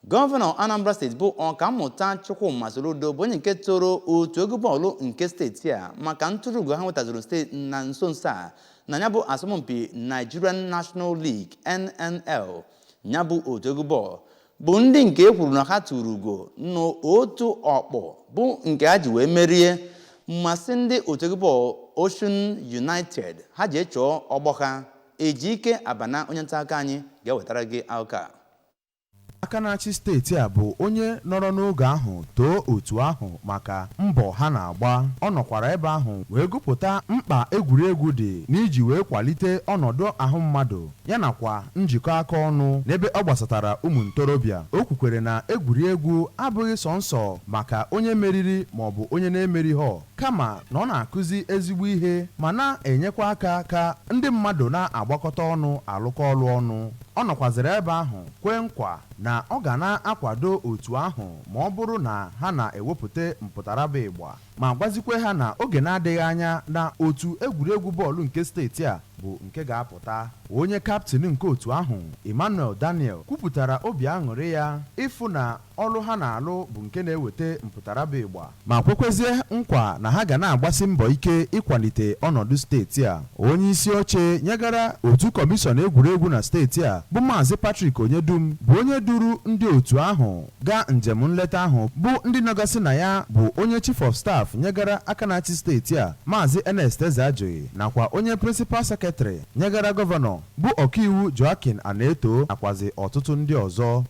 Govano Anambra Steeti bụ ọkammụta Chukwuma Soludo bụ onye nke toro otu egwu bọọlụ nke steeti a maka ntụrụugo ha nwetazuru steeti na nso a na ya bụ asọmpi Nigerian National League NNL. Ya bụ otu egwu bọọlụ bụ ndị nke e kwuru na ha tụrụ ugo n'otu ọkpọ bụ nke ha ji wee merie mmasị ndị otu egwu bọọlụ Ocean United. Ha ji chọọ ọgbọ ha Ejike Abana onye nta aka anyị ga-ewetara gị akụkọ. Aka na-achị steeti a bụ onye nọrọ n'oge ahụ too otu ahụ maka mbọ ha na-agba. Ọ nọkwara ebe ahụ wee gụpụta mkpa egwuregwu dị n'iji wee kwalite ọnọdụ ahụ mmadụ ya nakwa njikọ aka ọnụ n'ebe ọ gbasatara ụmụ ntorobịa. O kwukwere na egwuregwu abụghị sọnsọ maka onye meriri maọbụ onye na-emerighọ, kama na ọ na-akụzi ezigbo ihe ma na-enyekwa aka ka ndị mmadụ na-agbakọta ọnụ alụkọ ọlụ ọnụ. Ọ nọkwaziri ebe ahụ kwee nkwa na ọ ga na-akwado otu ahụ ma ọ bụrụ na ha na-ewepụta mpụtara bụ ịgba, ma gwazikwe ha na oge na-adịghị anya na otu egwuregwu bọọlụ nke steeti a bụ nke ga-apụta. Onye kaptịn nke otu ahụ Emmanuel Daniel kwupụtara obi aṅụrị ya ịfụ na ọlụ ha na-alụ bụ nke na-eweta mpụtara bụ ịgba, ma kwekwezie nkwa na ha ga na-agbasi mbọ ike ịkwalite ọnọdụ steeti a. Onye isi oche nyegara otu kọmishọn egwuregwu na steeti a bụ Maazị Patrick Onyedum bụ onye duru ndị otu ahụ gaa njem nleta ahụ, bụ ndị nọgasị na ya bụ onye chief of staff nyegara aka na-achị steeti a Maazị Ernest Ezeajoyi nakwa onye principal secretary nyegara gọvanọ bụ ọkaiwu Joaquin Aneto nakwazi ọtụtụ ndị ọzọ.